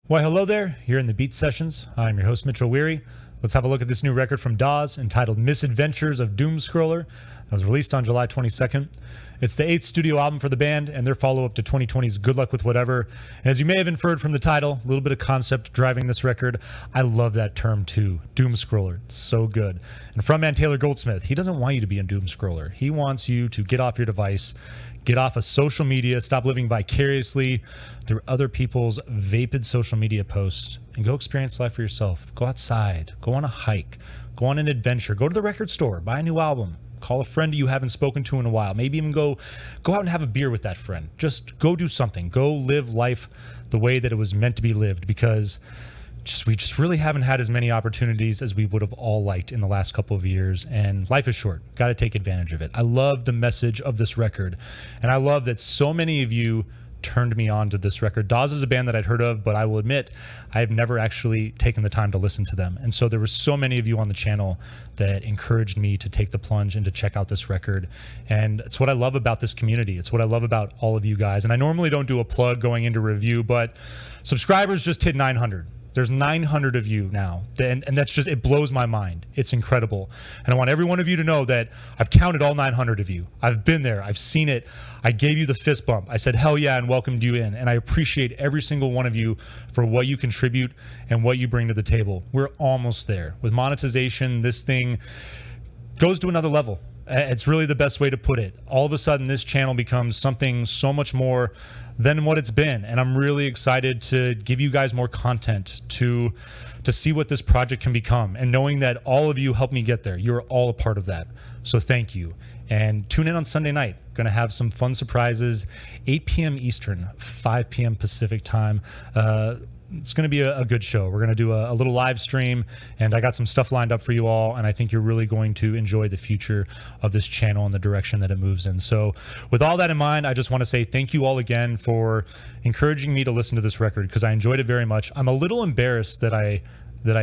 Why, hello there. You're in the Beat Sessions. I'm your host, Mitchell Weary. Let's have a look at this new record from Dawes entitled Misadventures of Doomscroller. It was released on July 22nd. It's the 8th studio album for the band and their follow-up to 2020's Good Luck With Whatever. And as you may have inferred from the title, a little bit of concept driving this record. I love that term too, Doomscroller. It's so good. And frontman Taylor Goldsmith, he doesn't want you to be a Doomscroller. He wants you to get off your device, get off of social media, stop living vicariously through other people's vapid social media posts, and go experience life for yourself. Go outside, go on a hike, go on an adventure, go to the record store, buy a new album. Call a friend you haven't spoken to in a while. Maybe even go out and have a beer with that friend. Just go do something. Go live life the way that it was meant to be lived, because we just really haven't had as many opportunities as we would have all liked in the last couple of years, and life is short. Got to take advantage of it. I love the message of this record, and I love that so many of you turned me on to this record. Dawes is a band that I'd heard of, but I will admit I have never actually taken the time to listen to them. And so there were so many of you on the channel that encouraged me to take the plunge and to check out this record. And it's what I love about this community. It's what I love about all of you guys. And I normally don't do a plug going into review, but subscribers just hit 900. There's 900 of you now, and that's just, it blows my mind. It's incredible. And I want every one of you to know that I've counted all 900 of you. I've been there. I've seen it. I gave you the fist bump. I said, hell yeah, and welcomed you in. And I appreciate every single one of you for what you contribute and what you bring to the table. We're almost there. With monetization, this thing goes to another level. It's really the best way to put it. All of a sudden, this channel becomes something so much more than what it's been. And I'm really excited to give you guys more content, to see what this project can become. And knowing that all of you helped me get there. You're all a part of that. So thank you. And tune in on Sunday night. Going to have some fun surprises. 8 p.m. Eastern, 5 p.m. Pacific time. It's going to be a good show. We're going to do a little live stream, and I got some stuff lined up for you all, and I think you're really going to enjoy the future of this channel and the direction that it moves in. So with all that in mind, I just want to say thank you all again for encouraging me to listen to this record, because I enjoyed it very much. I'm a little embarrassed that I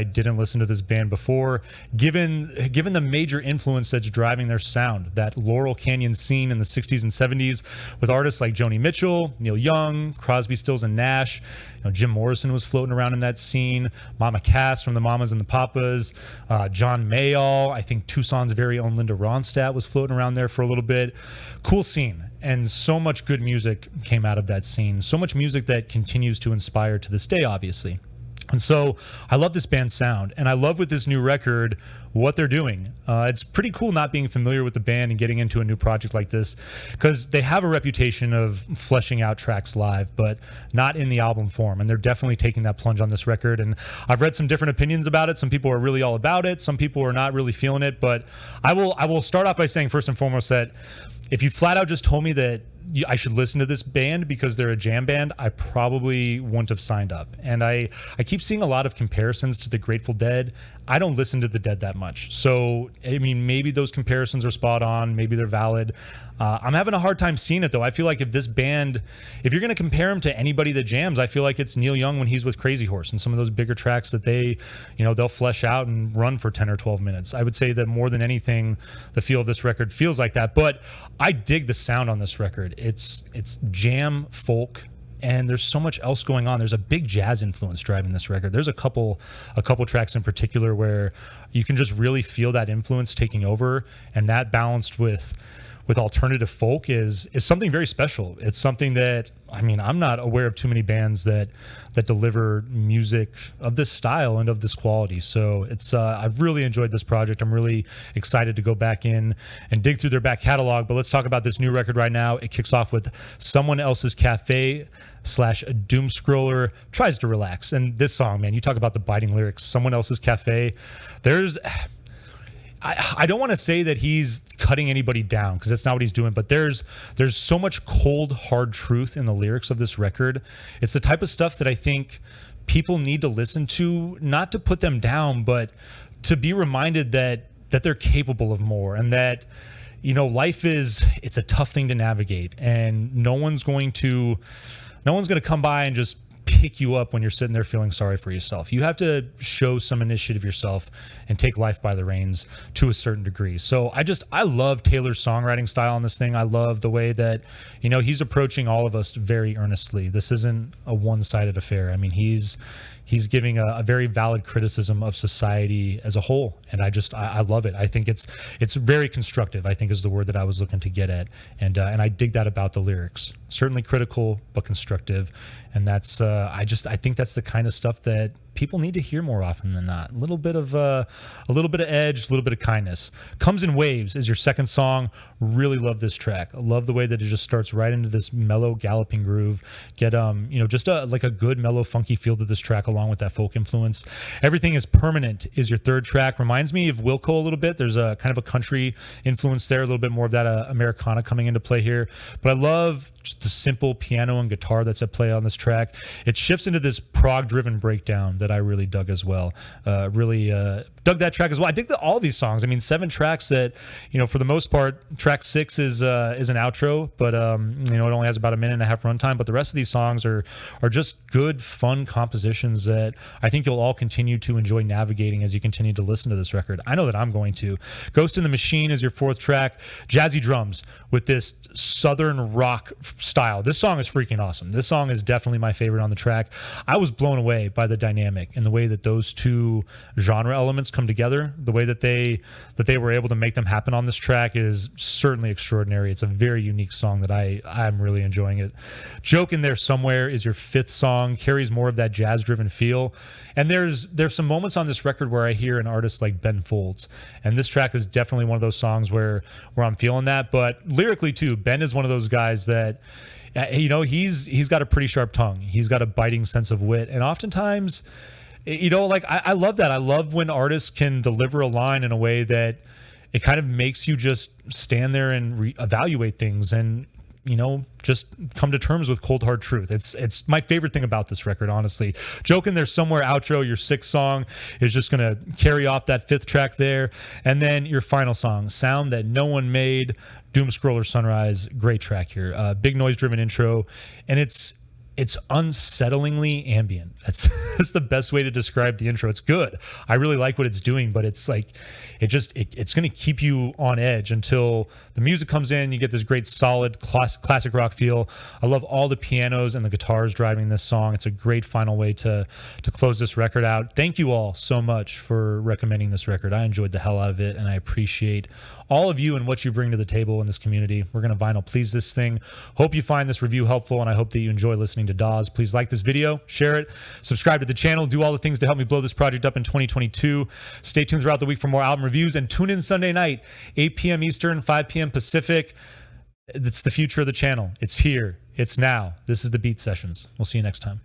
didn't listen to this band before, given the major influence that's driving their sound, that Laurel Canyon scene in the 60s and 70s with artists like Joni Mitchell, Neil Young, Crosby, Stills, and Nash. Jim Morrison was floating around in that scene, Mama Cass from the Mamas and the Papas, John Mayall, I think Tucson's very own Linda Ronstadt was floating around there for a little bit. Cool scene. And so much good music came out of that scene. So much music that continues to inspire to this day, obviously. And so I love this band's sound, and I love with this new record what they're doing. It's pretty cool not being familiar with the band and getting into a new project like this, because they have a reputation of fleshing out tracks live, but not in the album form. And they're definitely taking that plunge on this record. And I've read some different opinions about it. Some people are really all about it. Some people are not really feeling it. But I will start off by saying, first and foremost, that if you flat out just told me that I should listen to this band because they're a jam band, I probably wouldn't have signed up. And I keep seeing a lot of comparisons to the Grateful Dead. I don't listen to the Dead that much. So, I mean, maybe those comparisons are spot on. Maybe they're valid. I'm having a hard time seeing it, though. I feel like if this band, if you're going to compare them to anybody that jams, I feel like it's Neil Young when he's with Crazy Horse and some of those bigger tracks that they'll flesh out and run for 10 or 12 minutes. I would say that more than anything, the feel of this record feels like that. But I dig the sound on this record. It's jam, folk, and there's so much else going on. There's a big jazz influence driving this record. There's a couple tracks in particular where you can just really feel that influence taking over, and that balanced with alternative folk is something very special. It's something that, I mean, I'm not aware of too many bands that deliver music of this style and of this quality. So it's I've really enjoyed this project. I'm really excited to go back in and dig through their back catalog. But let's talk about this new record right now. It kicks off with Someone Else's Cafe / Doomscroller Tries to Relax. And this song, man, you talk about the biting lyrics. Someone Else's Cafe. I don't want to say that he's cutting anybody down, because that's not what he's doing, but there's so much cold, hard truth in the lyrics of this record. It's the type of stuff that I think people need to listen to, not to put them down, but to be reminded that they're capable of more, and that, life it's a tough thing to navigate, and no one's going to come by and just pick you up when you're sitting there feeling sorry for yourself. You have to show some initiative yourself and take life by the reins to a certain degree. So I love Taylor's songwriting style on this thing. I love the way that, he's approaching all of us very earnestly. This isn't a one-sided affair. I mean, he's giving a very valid criticism of society as a whole, and I love it. I think it's very constructive, I think, is the word that I was looking to get at, and I dig that about the lyrics. Certainly critical, but constructive, and that's I think that's the kind of stuff that people need to hear more often than not. A little bit of edge, a little bit of kindness. Comes in Waves is your second song. Really love this track. I love the way that it just starts right into this mellow galloping groove. Get just like a good mellow funky feel to this track along with that folk influence. Everything is Permanent is your third track. Reminds me of Wilco a little bit. There's a kind of a country influence there, a little bit more of that Americana coming into play here. But I love just the simple piano and guitar that's at play on this track. It shifts into this prog-driven breakdown that I really dug as well. Really dug that track as well. I dig all of these songs. I mean, 7 tracks that, for the most part, track 6 is an outro, but it only has about a minute and a half runtime. But the rest of these songs are just good, fun compositions that I think you'll all continue to enjoy navigating as you continue to listen to this record. I know that I'm going to. Ghost in the Machine is your 4th track. Jazzy drums with this southern rock style. This song is freaking awesome. This song is definitely my favorite on the track. I was blown away by the dynamic and the way that those two genre elements come together. The way that they were able to make them happen on this track is certainly extraordinary. It's a very unique song that I'm really enjoying it. Joke in There Somewhere is your 5th song. Carries more of that jazz-driven feel. And there's some moments on this record where I hear an artist like Ben Folds, and this track is definitely one of those songs where I'm feeling that. But lyrically too, Ben is one of those guys that he's got a pretty sharp tongue. He's got a biting sense of wit, and oftentimes, I love that. I love when artists can deliver a line in a way that it kind of makes you just stand there and evaluate things and just come to terms with cold hard truth. It's my favorite thing about this record, honestly. Joke in There Somewhere outro, your 6th song, is just gonna carry off that 5th track there, and then your final song, Sound That No One Made, Doomscroller Sunrise. Great track here. Big noise driven intro, and it's unsettlingly ambient. That's the best way to describe the intro. It's good. I really like what it's doing, but it's like it's going to keep you on edge until the music comes in. You get this great solid classic rock feel. I love all the pianos and the guitars driving this song. It's a great final way to close this record out. Thank you all so much for recommending this record. I enjoyed the hell out of it, and I appreciate all of you and what you bring to the table in this community. We're going to vinyl please this thing. Hope you find this review helpful, and I hope that you enjoy listening to Dawes. Please like this video, share it, subscribe to the channel, do all the things to help me blow this project up in 2022. Stay tuned throughout the week for more album reviews, and tune in Sunday night, 8 p.m. Eastern, 5 p.m. Pacific. It's the future of the channel. It's here. It's now. This is the Beat Sessions. We'll see you next time.